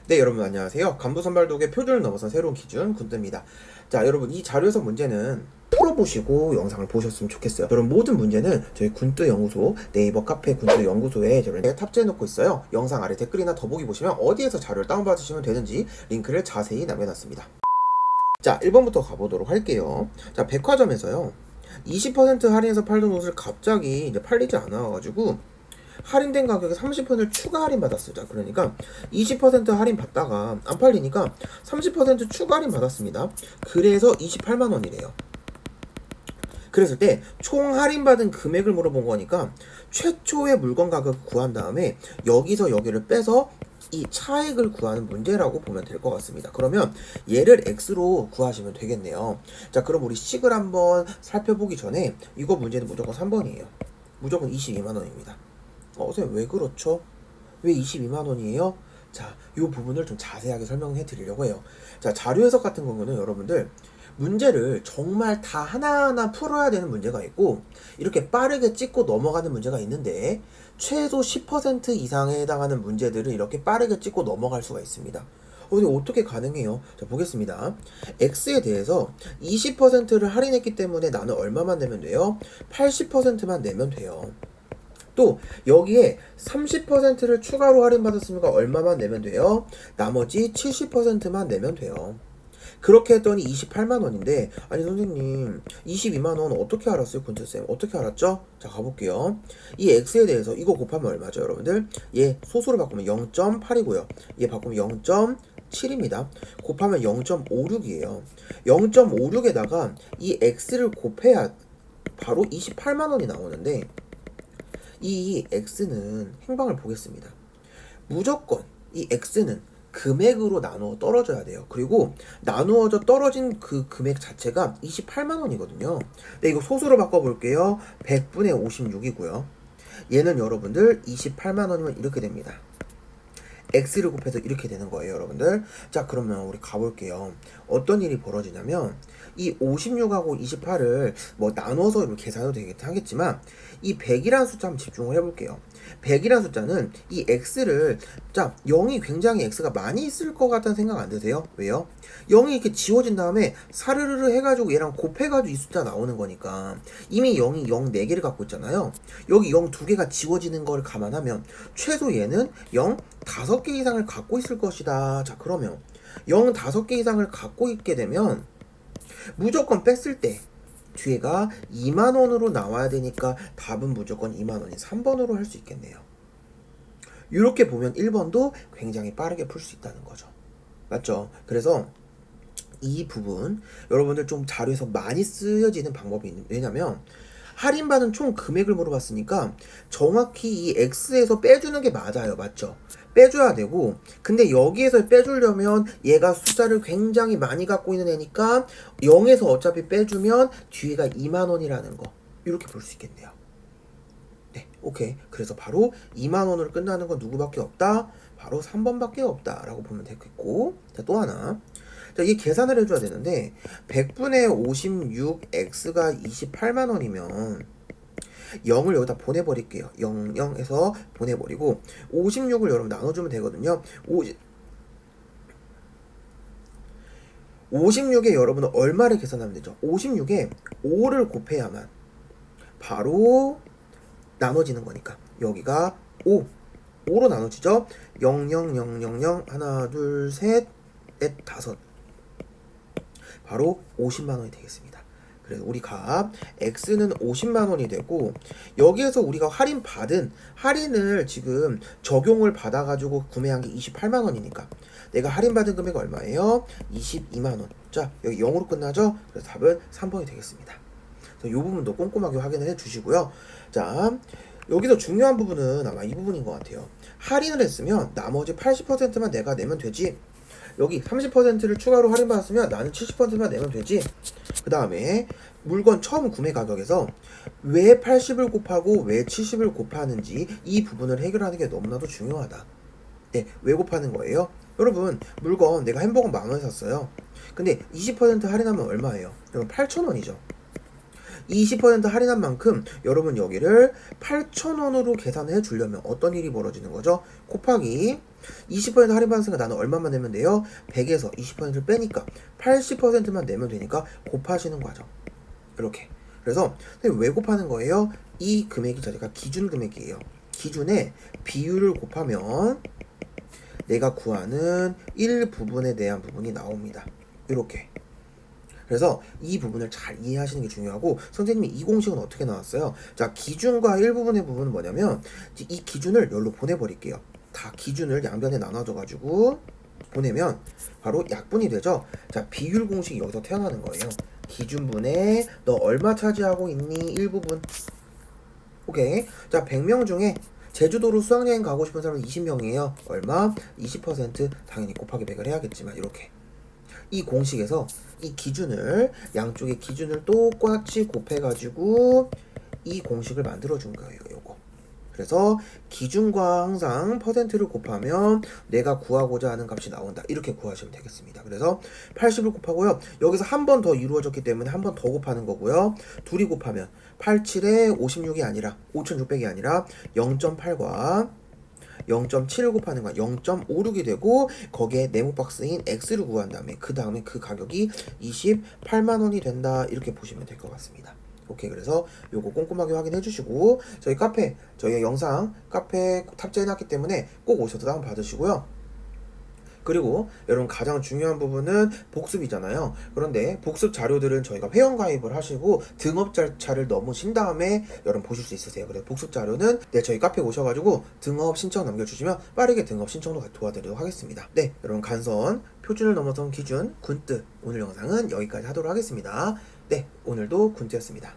네, 여러분 안녕하세요. 간부선발독의 표준을 넘어선 새로운 기준 군드입니다. 자, 여러분 이 자료에서 문제는 풀어보시고 영상을 보셨으면 좋겠어요. 여러분 모든 문제는 저희 군드 연구소 네이버 카페 군드 연구소에 저를 탑재해 놓고 있어요. 영상 아래 댓글이나 더보기 보시면 어디에서 자료를 다운받으시면 되는지 링크를 자세히 남겨놨습니다. 자, 1번부터 가보도록 할게요. 자, 백화점에서요 20% 할인해서 팔던 옷을 갑자기 이제 팔리지 않아가지고 할인된 가격에 30%를 추가 할인 받았어요. 자, 그러니까 20% 할인 받다가 안 팔리니까 30% 추가 할인 받았습니다. 그래서 28만 원이래요. 그랬을 때 총 할인 받은 금액을 물어본 거니까 최초의 물건 가격을 구한 다음에 여기서 여기를 빼서 이 차액을 구하는 문제라고 보면 될 것 같습니다. 그러면 얘를 X로 구하시면 되겠네요. 자, 그럼 우리 식을 한번 살펴보기 전에 이거 문제는 무조건 3번이에요. 무조건 22만 원입니다. 선생님 왜 그렇죠? 왜 22만 원이에요? 자, 이 부분을 좀 자세하게 설명해 드리려고 해요. 자, 자료 해석 같은 경우는 여러분들 문제를 정말 다 하나하나 풀어야 되는 문제가 있고 이렇게 빠르게 찍고 넘어가는 문제가 있는데 최소 10% 이상에 해당하는 문제들은 이렇게 빠르게 찍고 넘어갈 수가 있습니다. 근데 어떻게 가능해요? 자, 보겠습니다. X에 대해서 20%를 할인했기 때문에 나는 얼마만 내면 돼요? 80%만 내면 돼요. 또 여기에 30%를 추가로 할인받았으니까 얼마만 내면 돼요? 나머지 70%만 내면 돼요. 그렇게 했더니 28만 원인데 아니 선생님 22만 원 어떻게 알았어요? 군트쌤 어떻게 알았죠? 자, 가볼게요. 이 X에 대해서 이거 곱하면 얼마죠 여러분들? 얘 소수로 바꾸면 0.8이고요 얘 바꾸면 0.7입니다. 곱하면 0.56이에요 0.56에다가 이 X를 곱해야 바로 28만 원이 나오는데 이 X는 행방을 보겠습니다. 무조건 이 X는 금액으로 나누어 떨어져야 돼요. 그리고 나누어져 떨어진 그 금액 자체가 28만 원이거든요. 네, 이거 소수로 바꿔볼게요. 100분의 56이고요. 얘는 여러분들 28만 원이면 이렇게 됩니다. X를 곱해서 이렇게 되는 거예요, 여러분들. 자, 그러면 우리 가볼게요. 어떤 일이 벌어지냐면 이 56하고 28을 뭐 나눠서 이렇게 계산해도 하겠지만 이 100이라는 숫자 한번 집중을 해볼게요. 100이라는 숫자는 이 X를 자 0이 굉장히 X가 많이 있을 것 같다는 생각 안 드세요? 왜요? 0이 이렇게 지워진 다음에 사르르르 해가지고 얘랑 곱해가지고 이 숫자 나오는 거니까 이미 0이 0 4개를 갖고 있잖아요. 여기 0 2개가 지워지는 걸 감안하면 최소 얘는 0 5개 이상을 갖고 있을 것이다. 자, 그러면 0 5개 이상을 갖고 있게 되면 무조건 뺐을 때 뒤에가 2만원으로 나와야 되니까 답은 무조건 2만원인 3번으로 할 수 있겠네요. 이렇게 보면 1번도 굉장히 빠르게 풀 수 있다는 거죠. 맞죠? 그래서 이 부분 여러분들 좀 자료에서 많이 쓰여지는 방법이 왜냐면 할인받은 총 금액을 물어봤으니까 정확히 이 X에서 빼주는 게 맞아요. 맞죠? 빼줘야 되고 근데 여기에서 빼주려면 얘가 숫자를 굉장히 많이 갖고 있는 애니까 0에서 어차피 빼주면 뒤에가 2만원이라는 거 이렇게 볼 수 있겠네요. 네, 오케이. 그래서 바로 2만원으로 끝나는 건 누구밖에 없다? 바로 3번밖에 없다 라고 보면 되겠고 자, 또 하나 자, 이게 계산을 해줘야 되는데 100분의 56 X가 28만원이면 0을 여기다 보내버릴게요. 0, 0에서 보내버리고 56을 여러분 나눠주면 되거든요. 56에 여러분은 얼마를 계산하면 되죠? 56에 5를 곱해야만 바로 나눠지는 거니까 여기가 5로 나눠지죠? 0, 0, 0, 0, 0 하나, 둘, 셋, 넷, 다섯 바로 50만원이 되겠습니다. 그래서 우리 값 X는 50만원이 되고 여기에서 우리가 할인을 지금 적용을 받아가지고 구매한 게 28만원이니까 내가 할인받은 금액이 얼마예요? 22만원. 자, 여기 0으로 끝나죠? 그래서 답은 3번이 되겠습니다. 이 부분도 꼼꼼하게 확인을 해 주시고요. 자, 여기서 중요한 부분은 아마 이 부분인 것 같아요. 할인을 했으면 나머지 80%만 내가 내면 되지. 여기 30%를 추가로 할인받았으면 나는 70%만 내면 되지. 그 다음에 물건 처음 구매 가격에서 왜 80을 곱하고 왜 70을 곱하는지 이 부분을 해결하는 게 너무나도 중요하다. 네, 왜 곱하는 거예요? 여러분, 물건 내가 햄버거 10,000원에 샀어요. 근데 20% 할인하면 얼마예요? 여러분 8,000원이죠. 20% 할인한 만큼 여러분 여기를 8,000원으로 계산해 주려면 어떤 일이 벌어지는 거죠? 곱하기 20% 할인받았으니까 나는 얼마만 내면 돼요? 100에서 20%를 빼니까 80%만 내면 되니까 곱하시는 과정. 이렇게. 그래서 왜 곱하는 거예요? 이 금액이 자체가 기준 금액이에요. 기준에 비율을 곱하면 내가 구하는 일부분에 대한 부분이 나옵니다. 이렇게. 그래서 이 부분을 잘 이해하시는 게 중요하고, 선생님이 이 공식은 어떻게 나왔어요? 자, 기준과 일부분의 부분은 뭐냐면 이 기준을 여기로 보내버릴게요. 다 기준을 양변에 나눠줘가지고 보내면 바로 약분이 되죠. 자, 비율 공식이 여기서 태어나는 거예요. 기준분에 너 얼마 차지하고 있니? 일부분. 오케이. 자, 100명 중에 제주도로 수학여행 가고 싶은 사람은 20명이에요. 얼마? 20% 당연히 곱하기 100을 해야겠지만 이렇게. 이 공식에서 이 기준을, 양쪽의 기준을 똑같이 곱해가지고 이 공식을 만들어준 거예요. 요거. 그래서 기준과 항상 퍼센트를 곱하면 내가 구하고자 하는 값이 나온다. 이렇게 구하시면 되겠습니다. 그래서 80을 곱하고요. 여기서 한 번 더 이루어졌기 때문에 한 번 더 곱하는 거고요. 둘이 곱하면 87에 56이 아니라 5600이 아니라 0.8과 0.7을 곱하는 건 0.56이 되고, 거기에 네모 박스인 X를 구한 다음에 그 가격이 28만 원이 된다. 이렇게 보시면 될 것 같습니다. 오케이. 그래서 요거 꼼꼼하게 확인해 주시고, 저희 영상 카페 탑재해 놨기 때문에 꼭 오셔서 다운 받으시고요. 그리고 여러분, 가장 중요한 부분은 복습이잖아요. 그런데 복습 자료들은 저희가 회원 가입을 하시고 등업 절차를 넘으신 다음에 여러분 보실 수 있으세요. 그래서 복습 자료는 저희 카페에 오셔가지고 등업 신청 남겨주시면 빠르게 등업 신청도 도와드리도록 하겠습니다. 네, 여러분, 간선 표준을 넘어선 기준 군뜨 오늘 영상은 여기까지 하도록 하겠습니다. 네, 오늘도 군뜨였습니다.